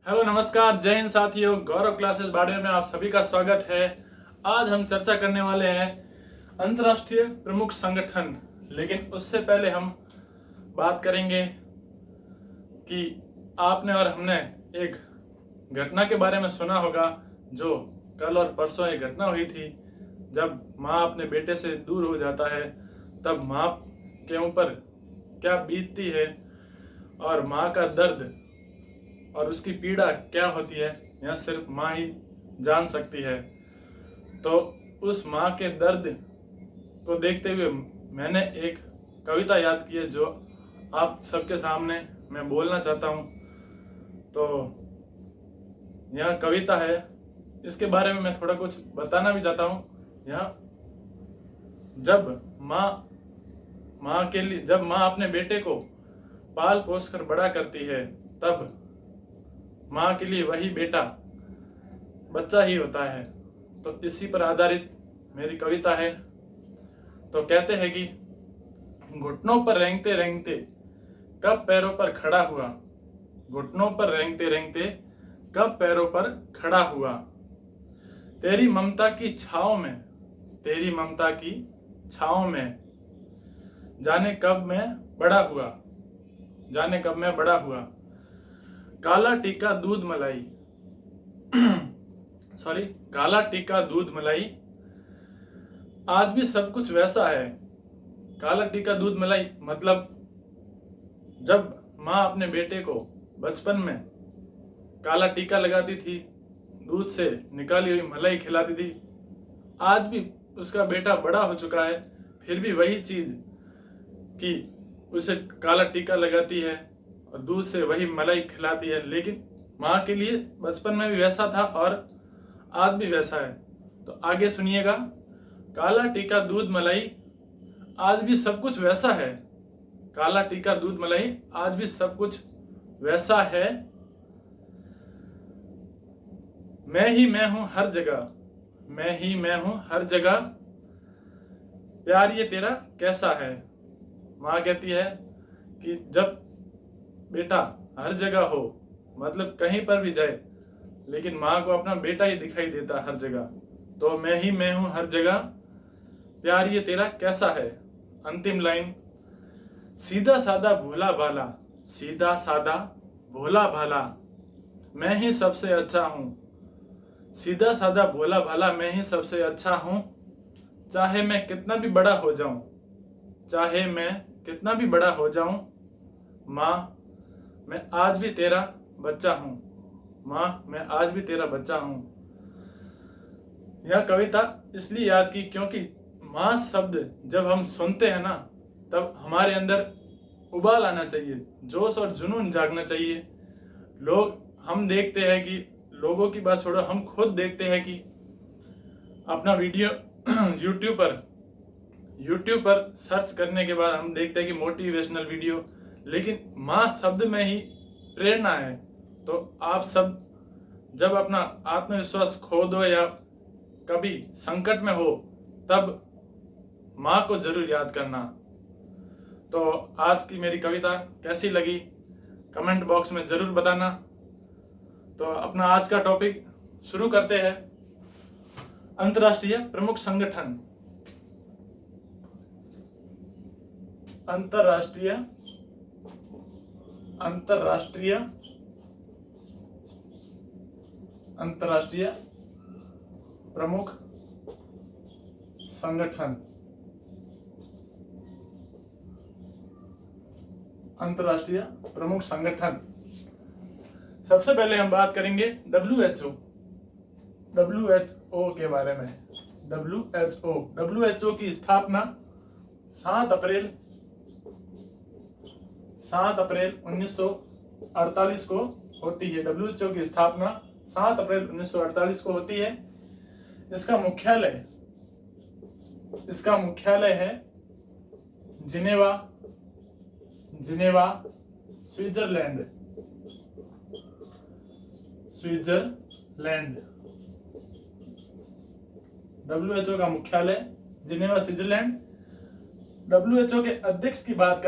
Hello नमस्कार, जय हिंद साथियों। गौरव क्लासेस बाड़मेर में आप सभी का स्वागत है। आज हम चर्चा करने वाले हैं अंतर्राष्ट्रीय प्रमुख संगठन। लेकिन उससे पहले हम बात करेंगे कि आपने और हमने एक घटना के बारे में सुना होगा जो कल और परसों एक घटना हुई थी। जब माँ अपने बेटे से दूर हो जाता है तब माँ के ऊपर क्या बीतती है और माँ का दर्द और उसकी पीड़ा क्या होती है यह सिर्फ माँ ही जान सकती है। तो उस माँ के दर्द को देखते हुए मैंने एक कविता याद की है जो आप सबके सामने मैं बोलना चाहता हूँ। तो यह कविता है, इसके बारे में मैं थोड़ा कुछ बताना भी चाहता हूँ। यह जब जब माँ अपने बेटे को पाल पोस कर बड़ा करती है तब माँ के लिए वही बेटा बच्चा ही होता है। तो इसी पर आधारित मेरी कविता है। तो कहते हैं कि घुटनों पर रेंगते रेंगते कब पैरों पर खड़ा हुआ, घुटनों पर रेंगते रेंगते कब पैरों पर खड़ा हुआ। तेरी ममता की छाँव में, तेरी ममता की छाँव में जाने कब मैं बड़ा हुआ, जाने कब मैं बड़ा हुआ। काला टीका दूध मलाई काला टीका दूध मलाई आज भी सब कुछ वैसा है। काला टीका दूध मलाई मतलब जब माँ अपने बेटे को बचपन में काला टीका लगाती थी, दूध से निकाली हुई मलाई खिलाती थी। आज भी उसका बेटा बड़ा हो चुका है, फिर भी वही चीज कि उसे काला टीका लगाती है और दूध से वही मलाई खिलाती है। लेकिन माँ के लिए बचपन में भी वैसा था और आज भी वैसा है। तो आगे सुनिएगा। काला टीका दूध मलाई आज भी सब कुछ वैसा है, काला टीका दूध मलाई आज भी सब कुछ वैसा है। मैं ही मैं हूं हर जगह, मैं ही मैं हूं हर जगह, प्यार ये तेरा कैसा है। माँ कहती है कि जब बेटा हर जगह हो, मतलब कहीं पर भी जाए, लेकिन माँ को अपना बेटा ही दिखाई देता हर जगह। तो मैं ही मैं हूं हर जगह, प्यार ये तेरा कैसा है। अंतिम लाइन, सीधा साधा भोला भाला, सीधा साधा भोला भाला, मैं ही सबसे अच्छा हूं, सीधा साधा भोला भाला मैं ही सबसे अच्छा हूं। चाहे मैं कितना भी बड़ा हो जाऊं, चाहे मैं कितना भी बड़ा हो जाऊं, माँ मैं आज भी तेरा बच्चा हूं, माँ मैं आज भी तेरा बच्चा हूं। यह कविता इसलिए याद की क्योंकि माँ शब्द जब हम सुनते हैं ना तब हमारे अंदर उबाल आना चाहिए, जोश और जुनून जागना चाहिए। हम देखते हैं कि लोगों की बात छोड़ो, हम खुद देखते हैं कि अपना वीडियो यूट्यूब पर सर्च करने के बाद हम देखते हैं कि मोटिवेशनल वीडियो, लेकिन माँ शब्द में ही प्रेरणा है। तो आप सब जब अपना आत्मविश्वास खो दो या कभी संकट में हो तब माँ को जरूर याद करना। तो आज की मेरी कविता कैसी लगी कमेंट बॉक्स में जरूर बताना। तो अपना आज का टॉपिक शुरू करते हैं। अंतर्राष्ट्रीय प्रमुख संगठन। अंतर्राष्ट्रीय अंतर्राष्ट्रीय अंतर्राष्ट्रीय प्रमुख संगठन। अंतर्राष्ट्रीय प्रमुख संगठन। सबसे पहले हम बात करेंगे WHO के बारे में। WHO की स्थापना 7 अप्रैल 1948 को होती है। WHO की स्थापना 7 अप्रैल 1948 को होती है। इसका मुख्यालय है जिनेवा, स्विट्जरलैंड। WHO का मुख्यालय जिनेवा, स्विट्जरलैंड। WHO के अध्यक्ष की बात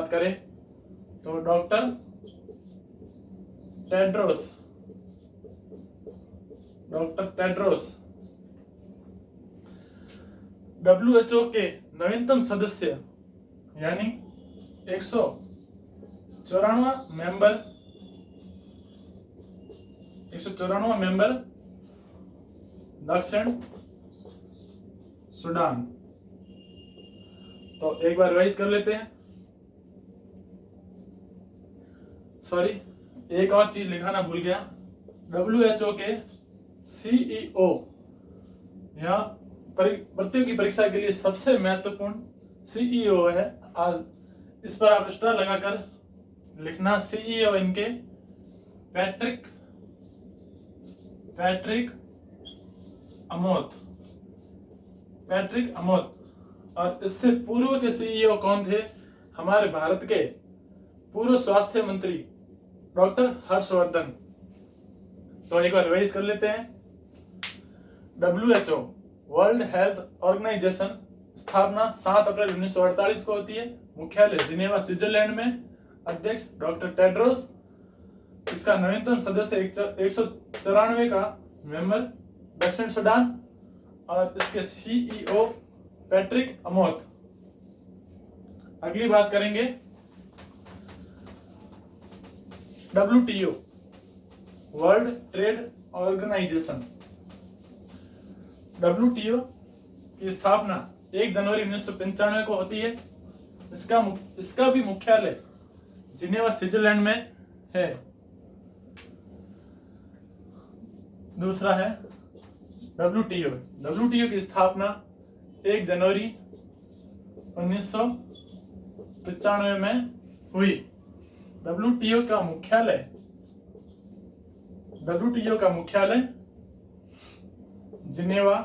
करें तो doctor Tedros, doctor Tedros. WHO के नवीनतम सदस्य यानी 194वां मेंबर दक्षिण सूडान। तो एक बार रिवाइज कर लेते हैं। सॉरी, एक और चीज लिखाना भूल गया। WHO के CEO या प्रतियोगी परीक्षा के लिए सबसे महत्वपूर्ण CEO है। आज इस पर आप स्टार लगाकर लिखना। CEO इनके पैट्रिक अमोत। और इससे पूर्व के CEO कौन थे? हमारे भारत के पूर्व स्वास्थ्य मंत्री डॉक्टर हर्षवर्धन। तो एक बार रिवाइज कर लेते हैं। WHO वर्ल्ड हेल्थ ऑर्गेनाइजेशन स्थापना 7 अप्रैल 1948 को होती है। मुख्यालय जिनेवा स्विट्जरलैंड में। अध्यक्ष डॉक्टर टेड्रोस। इसका नवीनतम सदस्य 194 का मेंबर दक्षिण सूडान। और इसके CEO पैट्रिक अमोत। अगली बात करेंगे WTO world trade organisation. WTO की स्थापना 1 जनवरी 1995 को होती है। इसका भी मुख्यालय जिनेवा स्विट्जरलैंड में है। दूसरा है WTO की स्थापना 1 जनवरी 1995 में हुई। WTO का मुख्यालय जिनेवा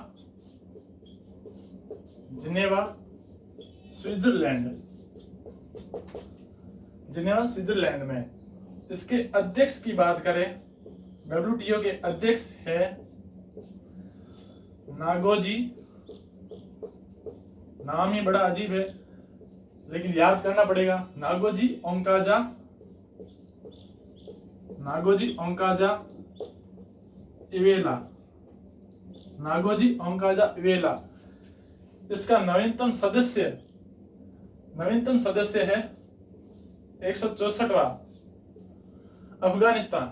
स्विट्जरलैंड में। इसके अध्यक्ष की बात करें, WTO के अध्यक्ष है नागोजी। नाम ही बड़ा अजीब है लेकिन याद करना पड़ेगा। नागोजी ओंकाजा इवेला। इसका नवीनतम सदस्य है 164वां अफगानिस्तान।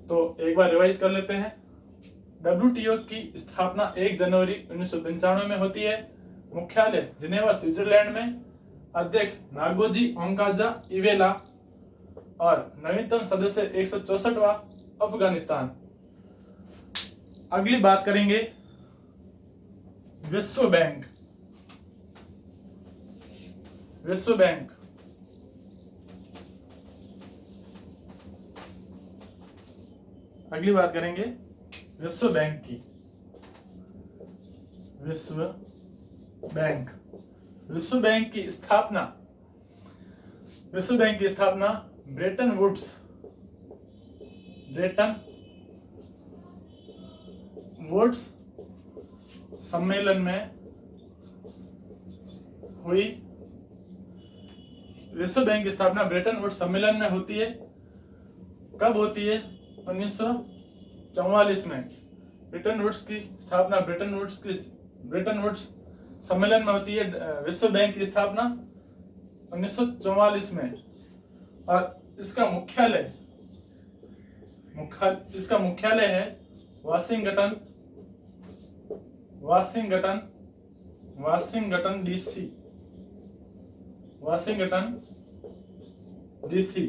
तो एक बार रिवाइज कर लेते हैं। WTO की स्थापना 1 जनवरी 1995 में होती है। मुख्यालय जिनेवा स्विट्जरलैंड में। अध्यक्ष नागोजी ओंकाजा इवेला। और नवीनतम सदस्य 164वां अफगानिस्तान। अगली बात करेंगे विश्व बैंक। अगली बात करेंगे विश्व बैंक की। विश्व बैंक की स्थापना ब्रेटन वुड्स सम्मेलन में हुई। विश्व बैंक की स्थापना ब्रेटन वुड्स सम्मेलन में होती है। कब होती है? 1944 में। ब्रेटन वुड्स की स्थापना ब्रेटन वुड्स सम्मेलन में होती है। विश्व बैंक की स्थापना 1944 में। और इसका मुख्यालय है वाशिंगटन DC।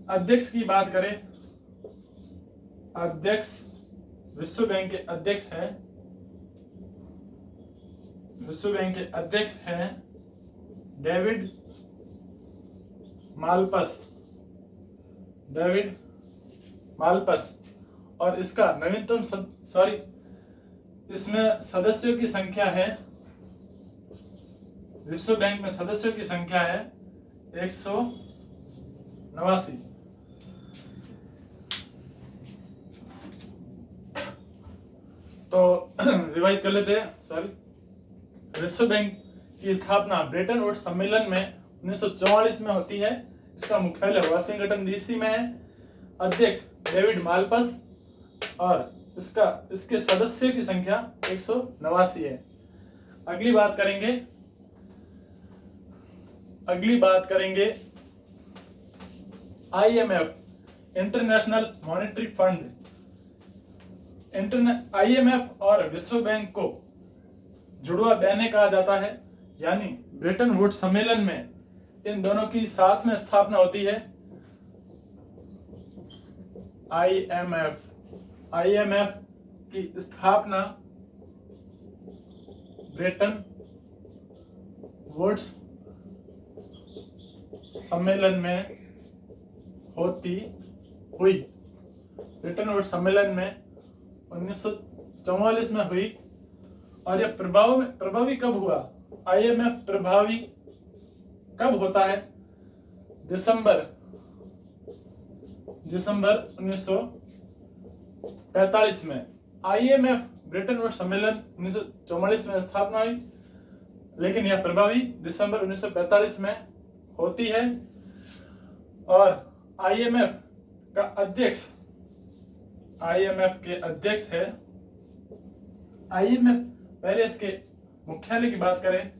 अध्यक्ष की बात करें, विश्व बैंक के अध्यक्ष हैं डेविड माल्पस। और इसका इसमें सदस्यों की संख्या है, विश्व बैंक में सदस्यों की संख्या है 189। तो रिवाइज कर लेते हैं। सॉरी, विश्व बैंक की स्थापना ब्रेटन वुड्स सम्मेलन में 1944 में होती है। इसका मुख्यालय वाशिंगटन डीसी में है। अध्यक्ष डेविड मालपस और इसके सदस्य की संख्या 189 है। अगली बात करेंगे IMF, international monetary fund. IMF और विश्व बैंक को जुड़वा बहने कहा जाता है, यानी ब्रेटन वुड्स सम्मेलन में इन दोनों की साथ में स्थापना होती है। IMF की स्थापना ब्रेटन वुड्स सम्मेलन में हुई। ब्रेटन वुड्स सम्मेलन में 1944 में हुई। और यह प्रभावी कब हुआ? IMF प्रभावी कब होता है? दिसंबर 1945 में। IMF ब्रेटन वुड्स सम्मेलन 1944 में स्थापना हुई, लेकिन यह प्रभावी दिसंबर 1945 में होती है। और IMF के अध्यक्ष है IMF। पहले इसके मुख्यालय की बात करें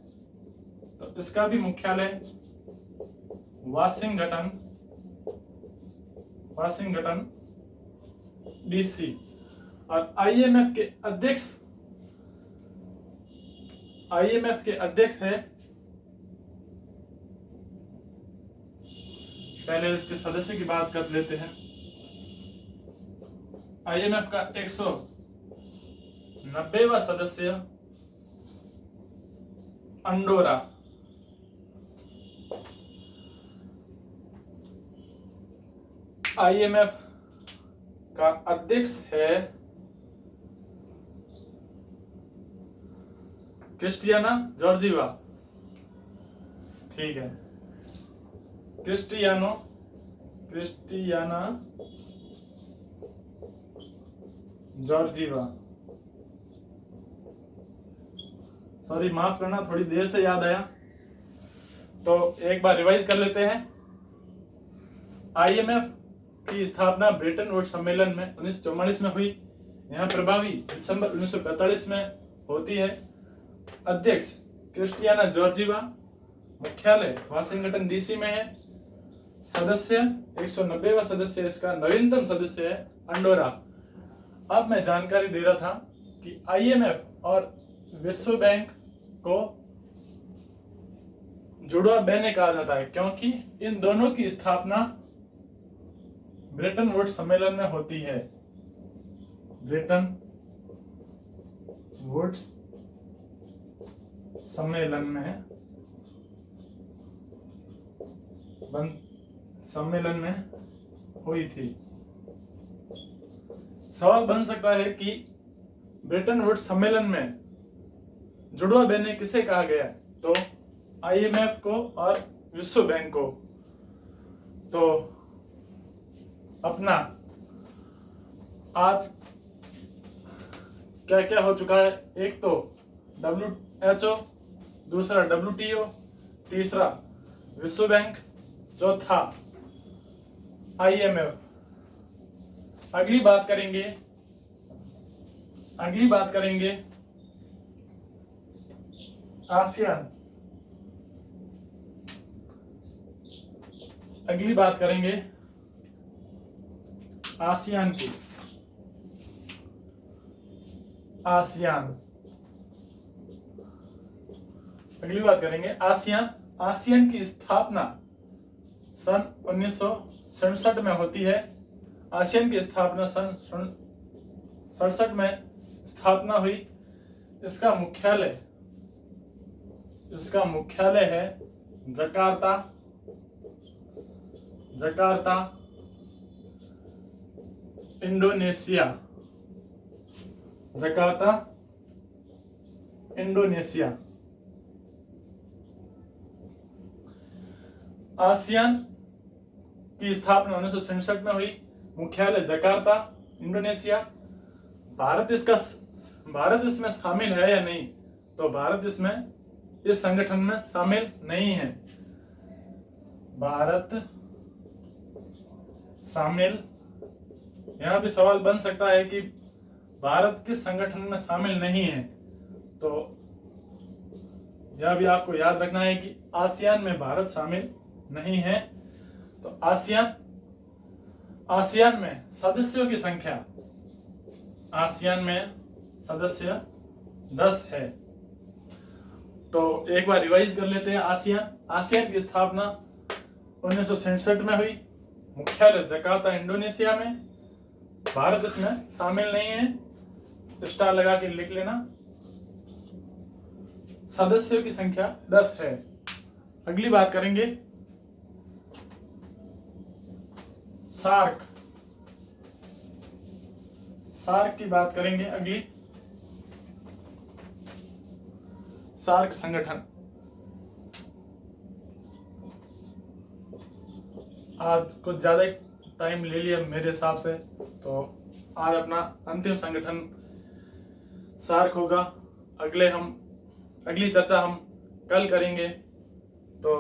तो इसका भी मुख्यालय वाशिंगटन DC। और IMF के अध्यक्ष है, पहले इसके सदस्य की बात कर लेते हैं। IMF का 190वां सदस्य अंडोरा। IMF का अध्यक्ष है क्रिस्टियाना जॉर्जीवा। ठीक है, क्रिस्टियाना जॉर्जीवा। सॉरी, माफ करना, थोड़ी देर से याद आया, तो एक बार रिवाइज कर लेते हैं। IMF की स्थापना ब्रेटन वुड्स सम्मेलन में 1944 में हुई। यहाँ प्रभावी दिसंबर 1945 में होती है। अध्यक्ष क्रिस्टियाना जॉर्जीवा। मुख्यालय वाशिंगटन DC में है। सदस्य 190वां सदस्य, इसका नवीनतम सदस्य है अंडोरा। अब मैं जानकारी दे रहा था कि IMF और विश्व बैंक को जुड़वा बहने कहा जाता है, क्योंकि इन दोनों की स्थापना ब्रेटन वुड्स सम्मेलन में होती है। ब्रेटन वुड्स सम्मेलन में हुई थी। सवाल बन सकता है कि ब्रेटन वुड्स सम्मेलन में जुड़वा बहने किसे कहा गया? तो IMF को और विश्व बैंक को। तो अपना आज क्या क्या हो चुका है? एक तो WHO, दूसरा WTO, तीसरा विश्व बैंक, चौथा IMF। अगली बात करेंगे आसियान। आसियान की। अगली बात करेंगे आसियान की स्थापना सन 1967 में होती है। आसियान की स्थापना सन 67 में स्थापना हुई। इसका मुख्यालय है जकार्ता, इंडोनेशिया। आसियान की स्थापना 1967 में हुई। मुख्यालय जकार्ता, इंडोनेशिया। भारत इसका भारत इसमें शामिल है या नहीं, तो भारत इसमें इस संगठन में शामिल नहीं है। भारत शामिल, यहां भी सवाल बन सकता है कि भारत किस संगठन में शामिल नहीं है, तो यह भी आपको याद रखना है कि आसियान में भारत शामिल नहीं है। तो आसियान में सदस्यों की संख्या, आसियान में सदस्य 10 है। तो एक बार रिवाइज कर लेते हैं। आसियान की स्थापना 1967 में हुई, मुख्यालय जकार्ता इंडोनेशिया में। भारत इसमें शामिल नहीं है, स्टार लगा के लिख लेना। सदस्यों की संख्या 10 है। अगली बात करेंगे सार्क की बात करेंगे। अगली सार्क संगठन, आज कुछ ज्यादा टाइम ले लिया मेरे हिसाब से, तो आज अपना अंतिम संगठन सार्क होगा। अगली चर्चा हम कल करेंगे। तो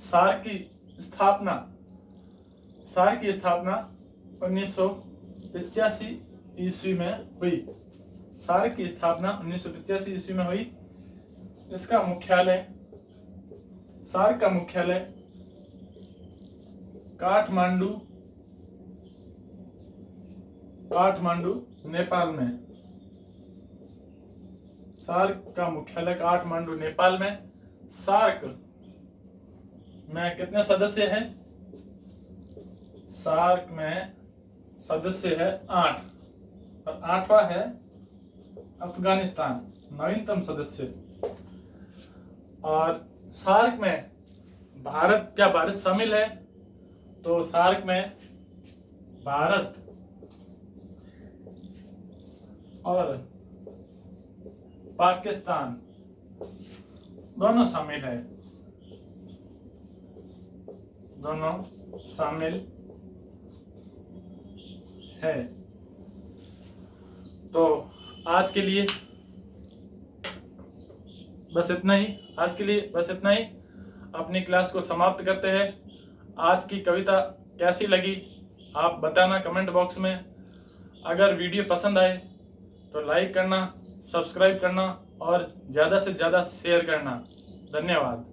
सार्क की स्थापना 1985 ईस्वी में हुई। सार्क की स्थापना 1985 ईस्वी में हुई। इसका मुख्यालय, सार्क का मुख्यालय काठमांडू नेपाल में। सार्क का मुख्यालय काठमांडू नेपाल में। सार्क में कितने सदस्य हैं? सार्क में सदस्य है 8, और 8वां है अफगानिस्तान, नवीनतम सदस्य। और सार्क में भारत शामिल है? तो सार्क में भारत और पाकिस्तान दोनों शामिल है, दोनों शामिल है। तो आज के लिए बस इतना ही। अपनी क्लास को समाप्त करते हैं। आज की कविता कैसी लगी आप बताना कमेंट बॉक्स में। अगर वीडियो पसंद आए तो लाइक करना, सब्सक्राइब करना और ज़्यादा से ज़्यादा शेयर करना। धन्यवाद।